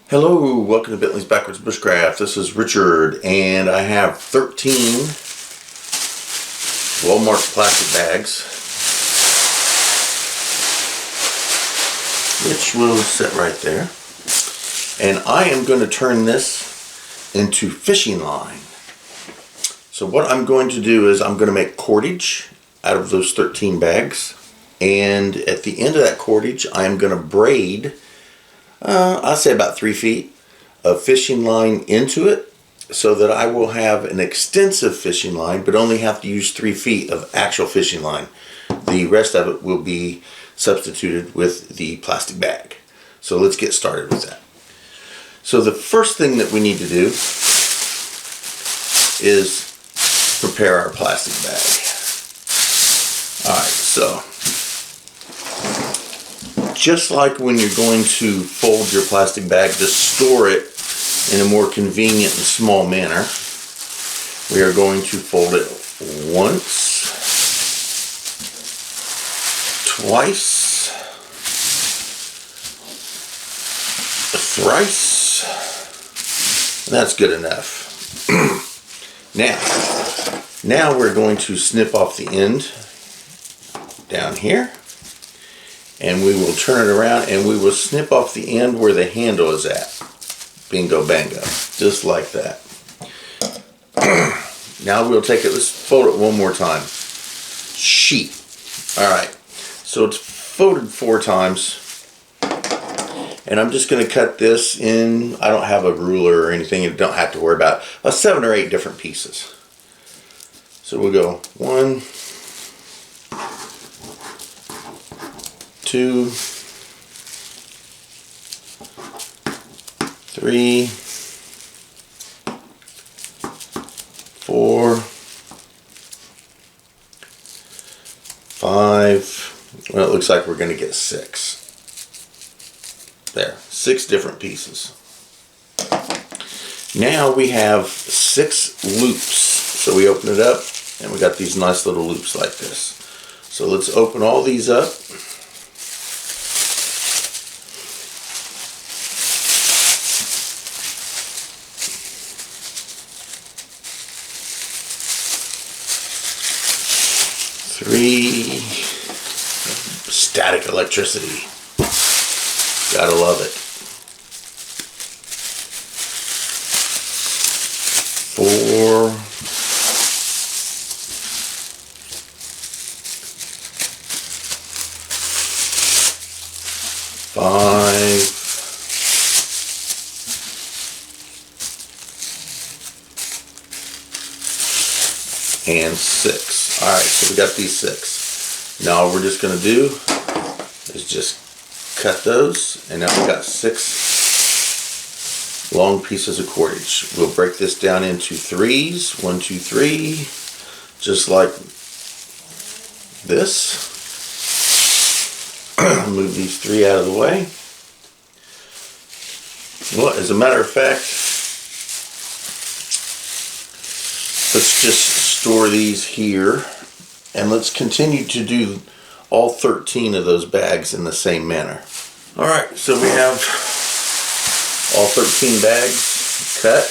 Hello, welcome to Bentley's Backwoods Bushcraft. This is Richard, and I have 13 well-marked plastic bags, which will sit right there. And I am going to turn this into fishing line. So what I'm going to do is I'm going to make cordage out of those 13 bags. And at the end of that cordage, I am going to braid I'll say about 3 feet of fishing line into it, so that I will have an extensive fishing line, but only have to use 3 feet of actual fishing line. The rest of it will be substituted with the plastic bag. So let's get started with that. So the first thing that we need to do is prepare our plastic bag. Alright, so just like when you're going to fold your plastic bag to store it in a more convenient and small manner, we are going to fold it once, twice, thrice, and that's good enough. Now we're going to snip off the end down here. And we will turn it around and we will snip off the end where the handle is at. Bingo bango. Just like that. Now we'll take it, let's fold it one more time. Sheet. Alright. So it's folded 4 times. And I'm just going to cut this in, I don't have a ruler or anything, you don't have to worry about it, 7 or 8 different pieces. So we'll go 1, 2, 3, 4, 5. Well, it looks like we're going to get 6. There, 6 different pieces. Now we have 6 loops. So we open it up and we got these nice little loops like this. So let's open all these up. Static electricity. Gotta love it. 4. 5. 6. Alright, so we got these 6. Now all we're just going to do is just cut those, and now we've got 6 long pieces of cordage. We'll break this down into 3s, 1, 2, 3, just like this. Move these 3 out of the way. Well, as a matter of fact, let's just store these here. And let's continue to do all 13 of those bags in the same manner. Alright, so we have all 13 bags cut.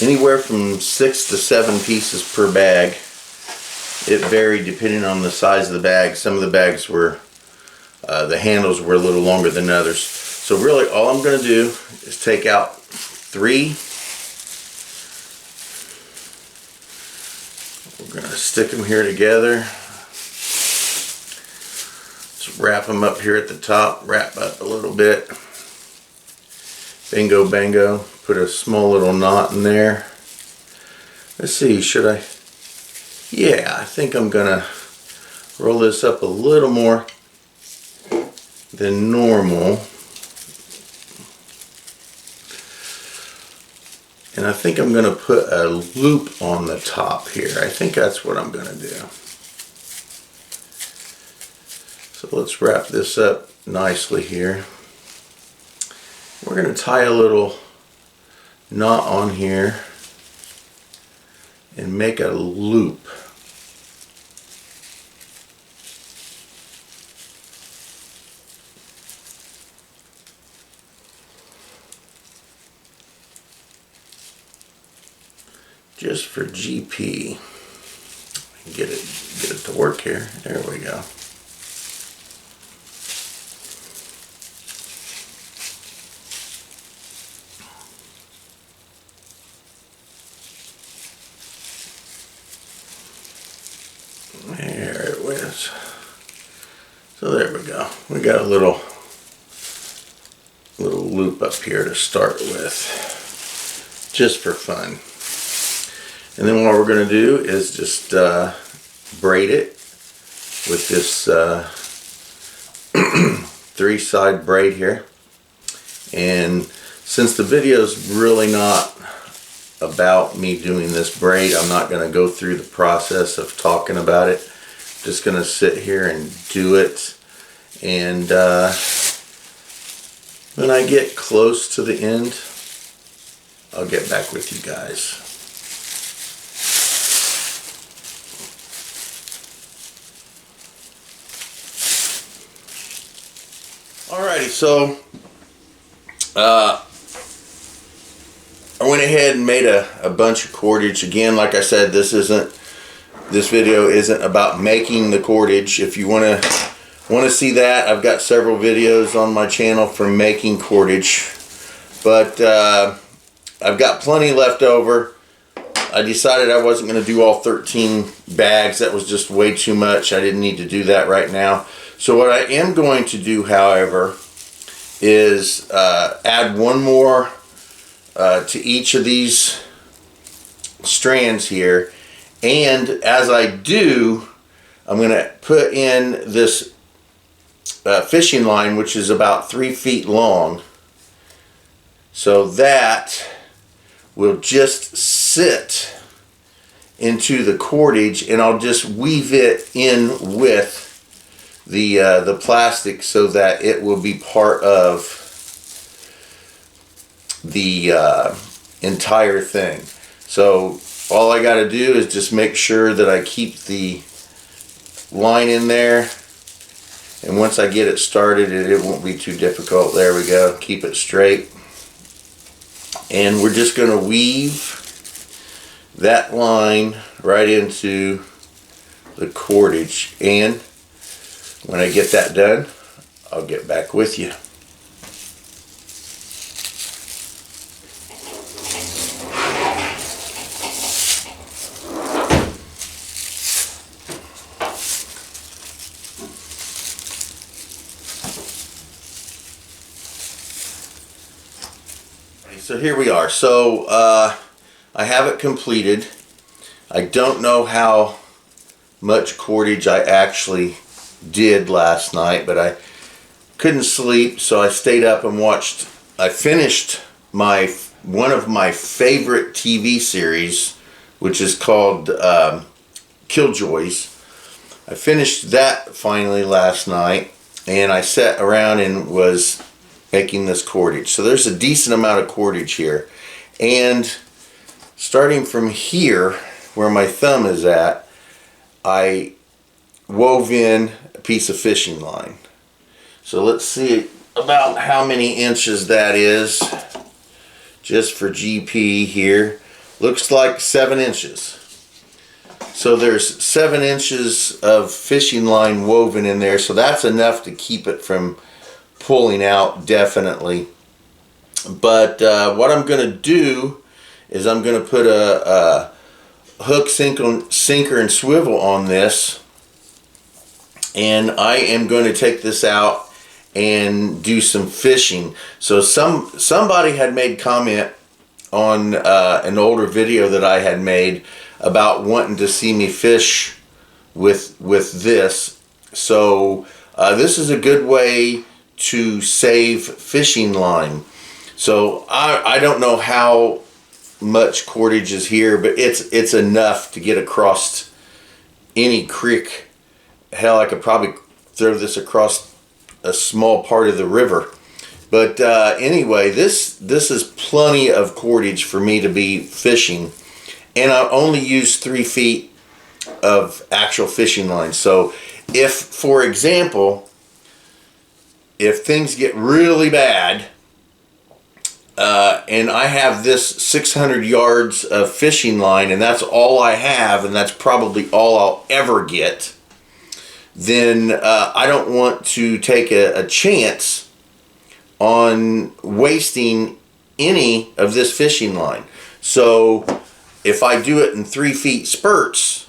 Anywhere from 6 to 7 pieces per bag. It varied depending on the size of the bag. Some of the bags were, the handles were a little longer than others. So really all I'm going to do is take out 3. We're going to stick them here together. Just wrap them up here at the top, wrap up a little bit. Bingo bango. Put a small little knot in there. Let's see, should I? Yeah, I think I'm going to roll this up a little more than normal. And I think I'm going to put a loop on the top here. I think that's what I'm going to do. So let's wrap this up nicely here. We're going to tie a little knot on here and make a loop. just for GP. Get it to work here. There we go. There it is. So there we go. We got a little loop up here to start with, just for fun. And then what we're going to do is just braid it with this 3-side braid here. And since the video is really not about me doing this braid, I'm not going to go through the process of talking about it. I'm just going to sit here and do it. And when I get close to the end, I'll get back with you guys. Alrighty, so I went ahead and made a bunch of cordage. Again, like I said, this video isn't about making the cordage. If you want to see that, I've got several videos on my channel for making cordage. But I've got plenty left over. I decided I wasn't going to do all 13 bags. That was just way too much. I didn't need to do that right now. So what I am going to do, however, is add one more to each of these strands here. And as I do, I'm going to put in this fishing line, which is about 3 feet long. So that will just sit into the cordage, and I'll just weave it in with the plastic so that it will be part of the entire thing. So all I got to do is just make sure that I keep the line in there, and once I get it started, it won't be too difficult. There we go. Keep it straight, and we're just going to weave that line right into the cordage. And when I get that done, I'll get back with you. So here we are. So I have it completed. I don't know how much cordage I actually did last night, but I couldn't sleep, so I stayed up and watched. I finished one of my favorite TV series, which is called Killjoys. I finished that finally last night, and I sat around and was making this cordage. So there's a decent amount of cordage here, and starting from here where my thumb is at, I wove in a piece of fishing line. So let's see about how many inches that is, just for GP here. Looks like 7 inches. So there's 7 inches of fishing line woven in there, so that's enough to keep it from pulling out, definitely. But what I'm going to do is I'm going to put a hook, sinker, and swivel on this, and I am going to take this out and do some fishing. So somebody had made comment on an older video that I had made about wanting to see me fish with this. So this is a good way to save fishing line. So I don't know how much cordage is here, but it's enough to get across any creek. Hell, I could probably throw this across a small part of the river. But anyway, this is plenty of cordage for me to be fishing, and I only use 3 feet of actual fishing line. So if, for example, if things get really bad, and I have this 600 yards of fishing line, and that's all I have, and that's probably all I'll ever get, then I don't want to take a chance on wasting any of this fishing line. So if I do it in 3 feet spurts,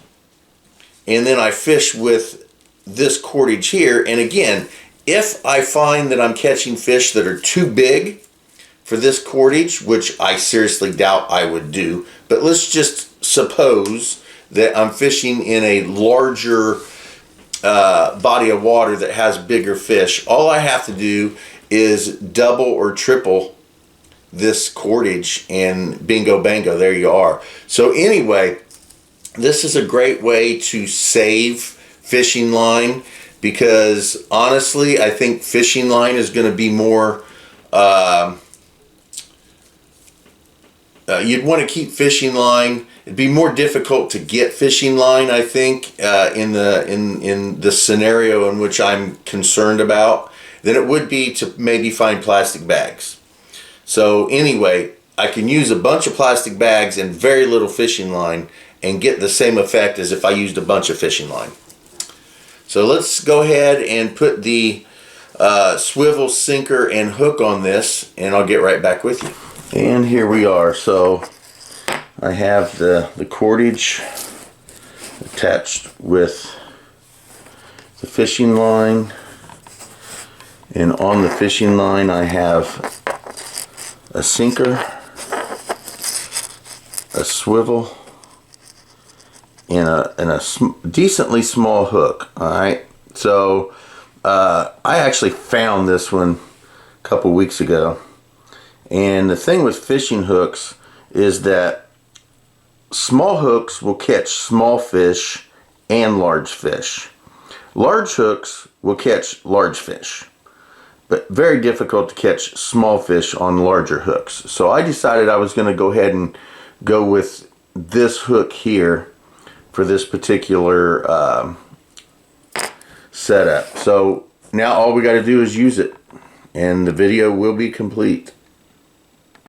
and then I fish with this cordage here, and again, if I find that I'm catching fish that are too big for this cordage, which I seriously doubt I would do, but let's just suppose that I'm fishing in a larger body of water that has bigger fish, all I have to do is double or triple this cordage, and bingo bango, there you are. So anyway, this is a great way to save fishing line, because honestly I think fishing line is going to be more you'd want to keep fishing line. It'd be more difficult to get fishing line, I think, in the scenario in which I'm concerned about, than it would be to maybe find plastic bags. So anyway, I can use a bunch of plastic bags and very little fishing line and get the same effect as if I used a bunch of fishing line. So let's go ahead and put the swivel, sinker, and hook on this, and I'll get right back with you. And here we are. So I have the cordage attached with the fishing line, and on the fishing line I have a sinker, a swivel, and a decently small hook. Alright, so I actually found this one a couple weeks ago, and the thing with fishing hooks is that small hooks will catch small fish and large fish. Large hooks will catch large fish, but very difficult to catch small fish on larger hooks. So I decided I was going to go ahead and go with this hook here for this particular setup. So now all we got to do is use it, and the video will be complete.